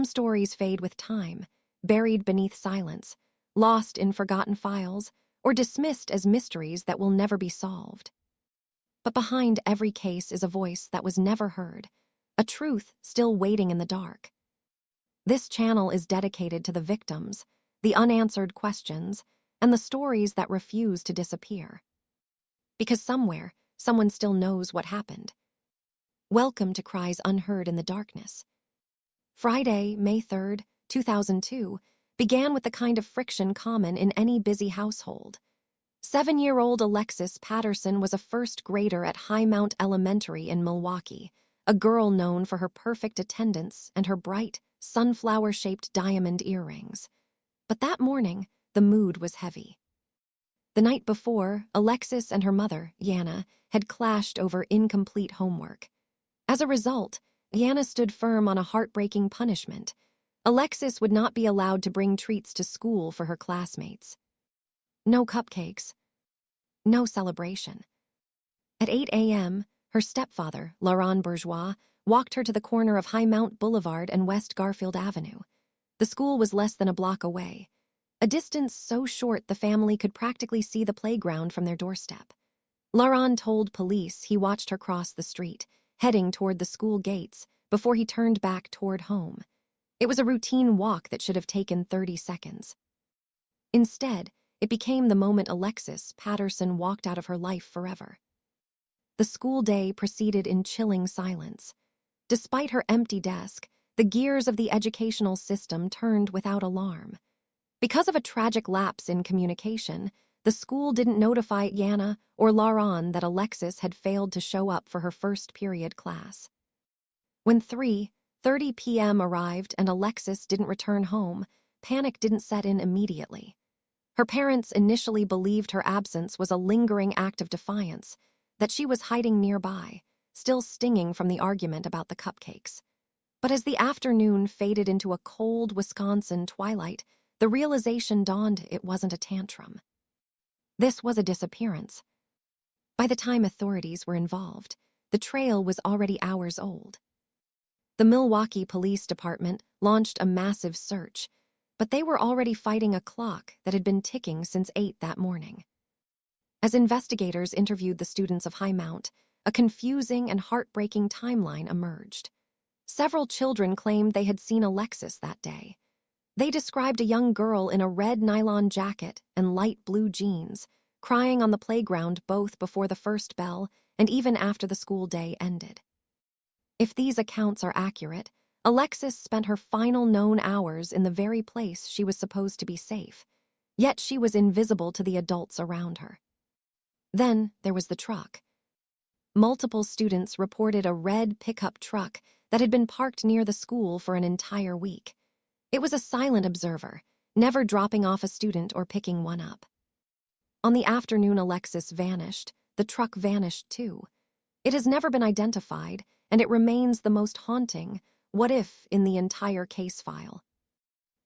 Some stories fade with time, buried beneath silence, lost in forgotten files, or dismissed as mysteries that will never be solved. But behind every case is a voice that was never heard, a truth still waiting in the dark. This channel is dedicated to the victims, the unanswered questions, and the stories that refuse to disappear. Because somewhere, someone still knows what happened. Welcome to Cries, Unheard in the Darkness. Friday, May 3rd, 2002, began with the kind of friction common in any busy household. 7-year-old Alexis Patterson was a first grader at Highmount Elementary in Milwaukee, a girl known for her perfect attendance and her bright, sunflower-shaped diamond earrings. But that morning, the mood was heavy. The night before, Alexis and her mother, Yana, had clashed over incomplete homework. As a result, Yana stood firm on a heartbreaking punishment. Alexis would not be allowed to bring treats to school for her classmates. No cupcakes. No celebration. At 8 a.m., her stepfather, Laurent Bourgeois, walked her to the corner of Highmount Boulevard and West Garfield Avenue. The school was less than a block away, a distance so short the family could practically see the playground from their doorstep. Laurent told police he watched her cross the street, heading toward the school gates, before he turned back toward home. It was a routine walk that should have taken 30 seconds. Instead, it became the moment Alexis Patterson walked out of her life forever. The school day proceeded in chilling silence. Despite her empty desk, the gears of the educational system turned without alarm. Because of a tragic lapse in communication, the school didn't notify Yana or Laurent that Alexis had failed to show up for her first period class. When 3:30 p.m. arrived and Alexis didn't return home, panic didn't set in immediately. Her parents initially believed her absence was a lingering act of defiance, that she was hiding nearby, still stinging from the argument about the cupcakes. But as the afternoon faded into a cold Wisconsin twilight, the realization dawned it wasn't a tantrum. This was a disappearance. By the time authorities were involved, the trail was already hours old. The Milwaukee Police Department launched a massive search, but they were already fighting a clock that had been ticking since 8 that morning. As investigators interviewed the students of Highmount, a confusing and heartbreaking timeline emerged. Several children claimed they had seen Alexis that day. They described a young girl in a red nylon jacket and light blue jeans, crying on the playground both before the first bell and even after the school day ended. If these accounts are accurate, Alexis spent her final known hours in the very place she was supposed to be safe, yet she was invisible to the adults around her. Then there was the truck. Multiple students reported a red pickup truck that had been parked near the school for an entire week. It was a silent observer, never dropping off a student or picking one up. On the afternoon Alexis vanished, the truck vanished too. It has never been identified, and it remains the most haunting what if in the entire case file.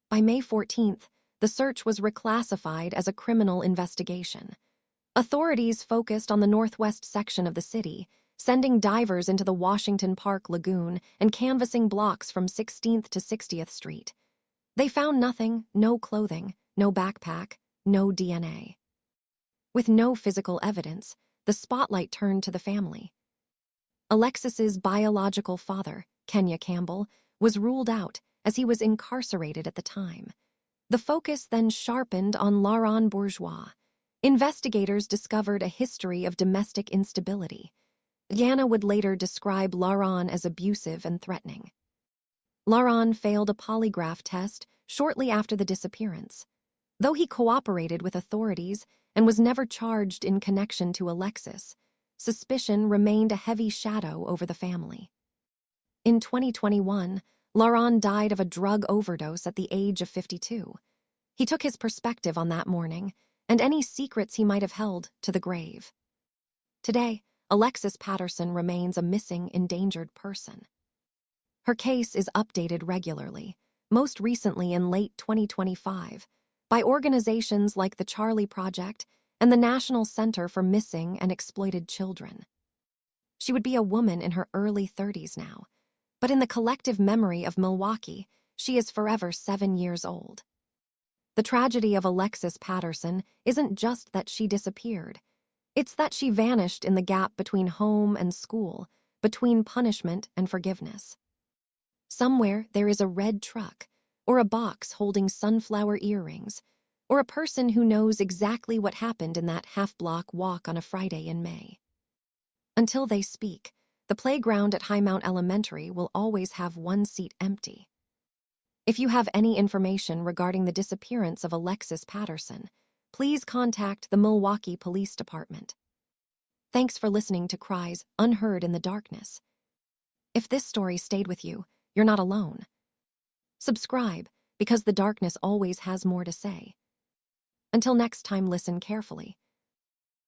By May 14th, the search was reclassified as a criminal investigation. Authorities focused on the northwest section of the city, sending divers into the Washington Park Lagoon and canvassing blocks from 16th to 60th Street. They found nothing, no clothing, no backpack, no DNA. With no physical evidence, the spotlight turned to the family. Alexis's biological father, Kenya Campbell, was ruled out as he was incarcerated at the time. The focus then sharpened on Laurent Bourgeois. Investigators discovered a history of domestic instability. Yana would later describe Laurent as abusive and threatening. Laurent failed a polygraph test shortly after the disappearance. Though he cooperated with authorities and was never charged in connection to Alexis, suspicion remained a heavy shadow over the family. In 2021, Laurent died of a drug overdose at the age of 52. He took his perspective on that morning, and any secrets he might have held, to the grave. Today, Alexis Patterson remains a missing, endangered person. Her case is updated regularly, most recently in late 2025, by organizations like the Charlie Project and the National Center for Missing and Exploited Children. She would be a woman in her early 30s now, but in the collective memory of Milwaukee, she is forever 7 years old. The tragedy of Alexis Patterson isn't just that she disappeared. It's that she vanished in the gap between home and school, between punishment and forgiveness. Somewhere there is a red truck, or a box holding sunflower earrings, or a person who knows exactly what happened in that half-block walk on a Friday in May. Until they speak, the playground at Highmount Elementary will always have one seat empty. If you have any information regarding the disappearance of Alexis Patterson, please contact the Milwaukee Police Department. Thanks for listening to Cries, Unheard in the Darkness. If this story stayed with you, you're not alone. Subscribe, because the darkness always has more to say. Until next time, listen carefully.